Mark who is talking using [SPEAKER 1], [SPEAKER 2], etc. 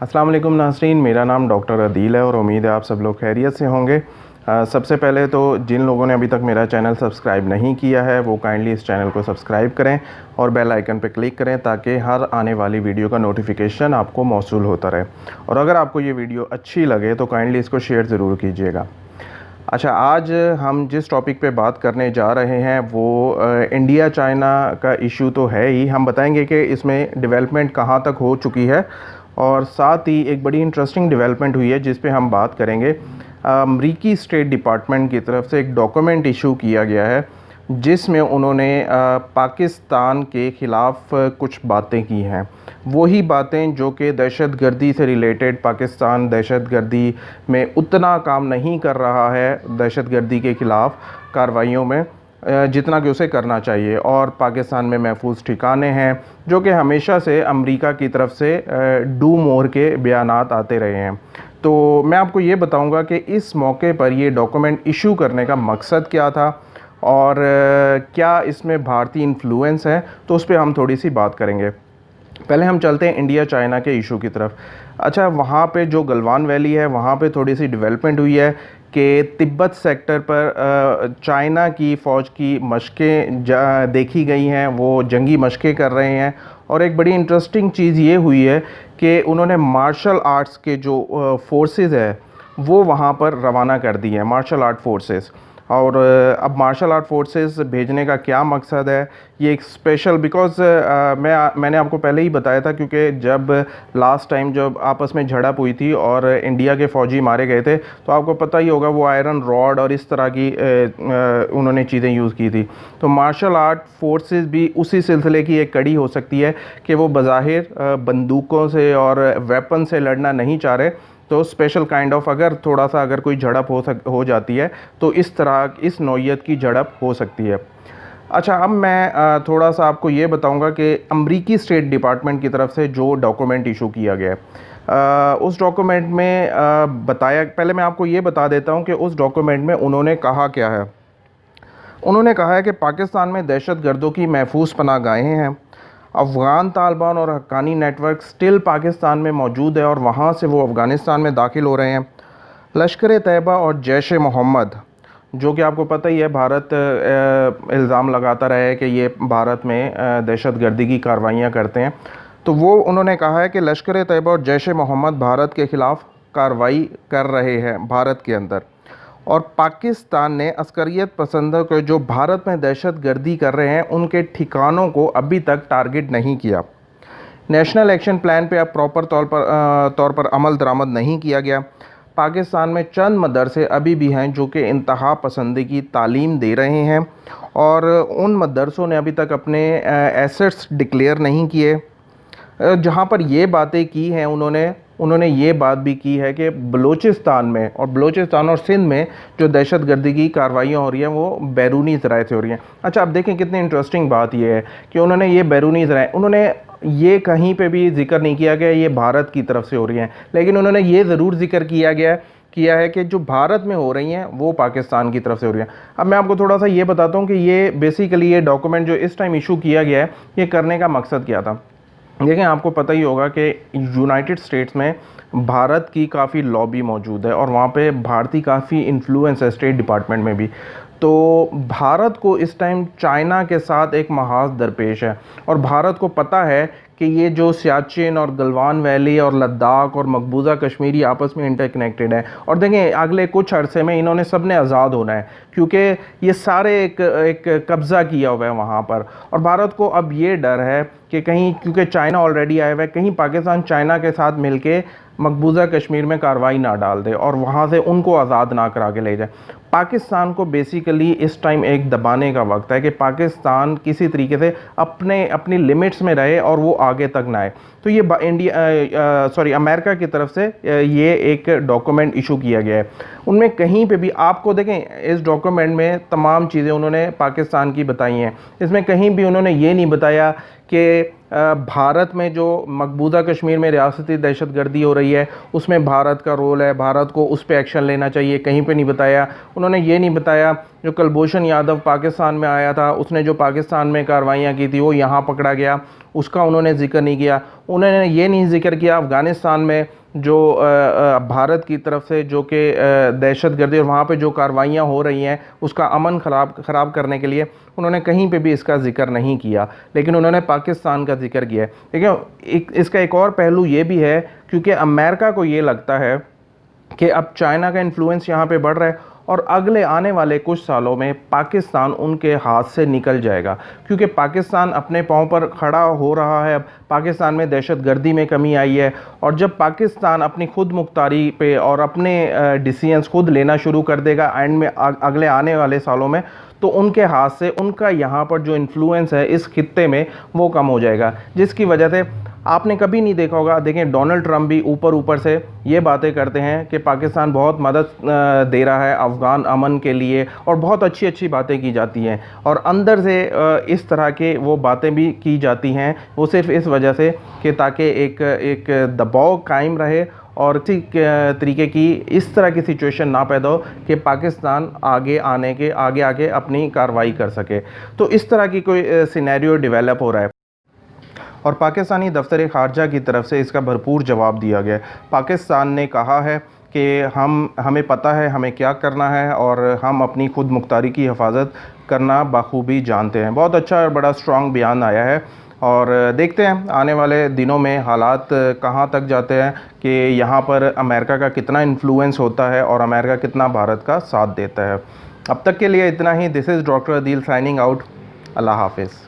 [SPEAKER 1] अस्सलाम वालेकुम नाज़रीन, मेरा नाम डॉक्टर अदील है और उम्मीद है आप सब लोग खैरियत से होंगे। सबसे पहले तो जिन लोगों ने अभी तक मेरा चैनल सब्सक्राइब नहीं किया है वो काइंडली इस चैनल को सब्सक्राइब करें और बेल आइकन पर क्लिक करें ताकि हर आने वाली वीडियो का नोटिफिकेशन आपको मौसूल होता रहे। और अगर आपको ये वीडियो अच्छी लगे तो काइंडली इसको शेयर ज़रूर कीजिएगा। अच्छा, आज हम जिस टॉपिक पे बात करने जा रहे हैं वो इंडिया चाइना का इशू तो है ही। हम बताएंगे कि इसमें डेवलपमेंट कहाँ तक हो चुकी है और साथ ही एक बड़ी इंटरेस्टिंग डेवलपमेंट हुई है जिस पे हम बात करेंगे। अमरीकी स्टेट डिपार्टमेंट की तरफ से एक डॉक्यूमेंट इशू किया गया है जिसमें उन्होंने पाकिस्तान के ख़िलाफ़ कुछ बातें की हैं। वही बातें जो कि दहशतगर्दी से रिलेटेड, पाकिस्तान दहशतगर्दी में उतना काम नहीं कर रहा है दहशतगर्दी के ख़िलाफ़ कार्रवाइयों में जितना कि उसे करना चाहिए। और पाकिस्तान में महफूज ठिकाने हैं जो कि हमेशा से अमेरिका की तरफ से डू मोर के बयानात आते रहे हैं। तो मैं आपको ये बताऊंगा कि इस मौके पर ये डॉक्यूमेंट इशू करने का मकसद क्या था और क्या इसमें भारतीय इन्फ्लुएंस है, तो उस पर हम थोड़ी सी बात करेंगे। पहले हम चलते हैं इंडिया चाइना के इशू की तरफ। अच्छा, वहाँ पे जो गलवान वैली है वहाँ पे थोड़ी सी डेवलपमेंट हुई है कि तिब्बत सेक्टर पर चाइना की फ़ौज की मशकें देखी गई हैं, वो जंगी मशकें कर रहे हैं। और एक बड़ी इंटरेस्टिंग चीज़ ये हुई है कि उन्होंने मार्शल आर्ट्स के जो फोर्सेस है वो वहाँ पर रवाना कर दी हैं, मार्शल आर्ट फोर्सेस। और अब मार्शल आर्ट फोर्सेस भेजने का क्या मकसद है, ये एक स्पेशल बिकॉज़ मैंने आपको पहले ही बताया था, क्योंकि जब लास्ट टाइम जब आपस में झड़प हुई थी और इंडिया के फ़ौजी मारे गए थे तो आपको पता ही होगा वो आयरन रॉड और इस तरह की उन्होंने चीज़ें यूज़ की थी। तो मार्शल आर्ट फोर्सेस भी उसी सिलसिले की एक कड़ी हो सकती है कि वो बज़ाहिर बंदूकों से और वेपन से लड़ना नहीं चाह रहे, तो स्पेशल काइंड ऑफ अगर कोई झड़प हो जाती है तो इस तरह इस नौइयत की झड़प हो सकती है। अच्छा, अब मैं थोड़ा सा आपको ये बताऊंगा कि अमरीकी स्टेट डिपार्टमेंट की तरफ से जो डॉक्यूमेंट इशू किया गया है उस डॉक्यूमेंट में पहले मैं आपको ये बता देता हूं कि उस डॉक्यूमेंट में उन्होंने कहा क्या है। उन्होंने कहा है कि पाकिस्तान में दहशतगर्दों की महफूज पनाहगाहें हैं। अफ़गान तालिबान और हक्कानी नेटवर्क स्टिल पाकिस्तान में मौजूद है और वहाँ से वो अफ़गानिस्तान में दाखिल हो रहे हैं। लश्कर तैयबा और जैश मोहम्मद, जो कि आपको पता ही है भारत इल्ज़ाम लगाता रहा है कि ये भारत में दहशतगर्दी की कार्रवाइयाँ करते हैं, तो वो उन्होंने कहा है कि लश्कर तैयबा और जैश मोहम्मद भारत के ख़िलाफ़ कार्रवाई कर रहे हैं भारत के अंदर। और पाकिस्तान ने अस्करियत पसंदों को जो भारत में दहशतगर्दी कर रहे हैं उनके ठिकानों को अभी तक टारगेट नहीं किया। नेशनल एक्शन प्लान पे अब प्रॉपर तौर पर अमल दरामद नहीं किया गया। पाकिस्तान में चंद मदरसे अभी भी हैं जो कि इंतहा पसंदी की तालीम दे रहे हैं और उन मदरसों ने अभी तक अपने एसेट्स डिक्लेयर नहीं किए। जहाँ पर ये बातें की हैं उन्होंने ये बात भी की है कि बलूचिस्तान और सिंध में जो दहशतगर्दी की कार्रवाइयाँ हो रही हैं वो बैरूनी ज़राए से हो रही हैं। अच्छा, अब देखें कितनी इंटरेस्टिंग बात ये है कि उन्होंने ये बैरूनी ज़राए, उन्होंने ये कहीं पे भी जिक्र नहीं किया गया ये भारत की तरफ से हो रही हैं, लेकिन उन्होंने ये ज़रूर जिक्र किया है कि जो भारत में हो रही हैं वो पाकिस्तान की तरफ से हो रही हैं। अब मैं आपको थोड़ा सा ये बताता हूँ कि ये बेसिकली ये डॉक्यूमेंट जो इस टाइम इशू किया गया है ये करने का मकसद क्या था। देखें, आपको पता ही होगा कि यूनाइटेड स्टेट्स में भारत की काफ़ी लॉबी मौजूद है और वहाँ पे भारतीय काफ़ी इन्फ्लुएंस है स्टेट डिपार्टमेंट में भी। तो भारत को इस टाइम चाइना के साथ एक महाज दरपेश है और भारत को पता है कि ये जो सियाचिन और गलवान वैली और लद्दाख और मकबूजा कश्मीरी आपस में इंटरकनेक्टेड है। और देखें, अगले कुछ अरसे में इन्होंने सब ने आज़ाद होना है क्योंकि ये सारे एक कब्ज़ा किया हुआ है वहाँ पर। और भारत को अब ये डर है कि कहीं, क्योंकि चाइना ऑलरेडी आया हुआ है, कहीं पाकिस्तान चाइना के साथ मिलके मकबूजा कश्मीर में कार्रवाई ना डाल दे और वहाँ से उनको आज़ाद ना करा के ले जाए। पाकिस्तान को बेसिकली इस टाइम एक दबाने का वक्त है कि पाकिस्तान किसी तरीके से अपनी लिमिट्स में रहे और वो आगे तक ना आए। तो ये अमेरिका की तरफ से ये एक डॉक्यूमेंट इशू किया गया है। उनमें कहीं पे भी आपको देखें, इस डॉक्यूमेंट में तमाम चीज़ें उन्होंने पाकिस्तान की बताई हैं। इसमें कहीं भी उन्होंने ये नहीं बताया कि भारत में जो मकबूजा कश्मीर में रियासती दहशतगर्दी हो रही है उसमें भारत का रोल है, भारत को उस पर एक्शन लेना चाहिए, कहीं पे नहीं बताया। उन्होंने ये नहीं बताया जो कुलभूषण यादव पाकिस्तान में आया था, उसने जो पाकिस्तान में कार्रवाइयाँ की थी वो यहाँ पकड़ा गया, उसका उन्होंने जिक्र नहीं किया। उन्होंने ये नहीं जिक्र किया अफ़गानिस्तान में जो भारत की तरफ से जो कि दहशतगर्दी और वहाँ पे जो कार्रवाइयाँ हो रही हैं उसका अमन ख़राब करने के लिए उन्होंने कहीं पे भी इसका जिक्र नहीं किया, लेकिन उन्होंने पाकिस्तान का जिक्र किया है। देखिए इसका एक और पहलू ये भी है क्योंकि अमेरिका को ये लगता है कि अब चाइना का इन्फ्लुएंस यहाँ पे बढ़ रहा है और अगले आने वाले कुछ सालों में पाकिस्तान उनके हाथ से निकल जाएगा, क्योंकि पाकिस्तान अपने पाँव पर खड़ा हो रहा है। अब पाकिस्तान में दहशतगर्दी में कमी आई है और जब पाकिस्तान अपनी खुद मुख्तारी पे और अपने डिसीजंस खुद लेना शुरू कर देगा एंड में अगले आने वाले सालों में, तो उनके हाथ से उनका यहाँ पर जो इन्फ्लुएंस है इस खित्ते में वो कम हो जाएगा, जिसकी वजह से आपने कभी नहीं देखा होगा। देखें डोनाल्ड ट्रंप भी ऊपर से ये बातें करते हैं कि पाकिस्तान बहुत मदद दे रहा है अफ़गान अमन के लिए और बहुत अच्छी अच्छी बातें की जाती हैं, और अंदर से इस तरह के वो बातें भी की जाती हैं, वो सिर्फ इस वजह से कि ताकि एक दबाव कायम रहे और इसी तरीके की इस तरह की सिचुएशन ना पैदा हो कि पाकिस्तान आगे अपनी कार्रवाई कर सके। तो इस तरह की कोई सिनेरियो डेवलप हो रहा है और पाकिस्तानी दफ्तर ख़ारजा की तरफ से इसका भरपूर जवाब दिया गया है। पाकिस्तान ने कहा है कि हमें पता है हमें क्या करना है और हम अपनी खुद मुख्तारी की हिफाजत करना बखूबी जानते हैं। बहुत अच्छा और बड़ा स्ट्रॉन्ग बयान आया है और देखते हैं आने वाले दिनों में हालात कहाँ तक जाते हैं कि यहाँ पर अमेरिका का कितना इन्फ्लुएंस होता है और अमेरिका कितना भारत का साथ देता है। अब तक के लिए इतना ही। This is doctor Adeel signing out. अल्लाह हाफिज़।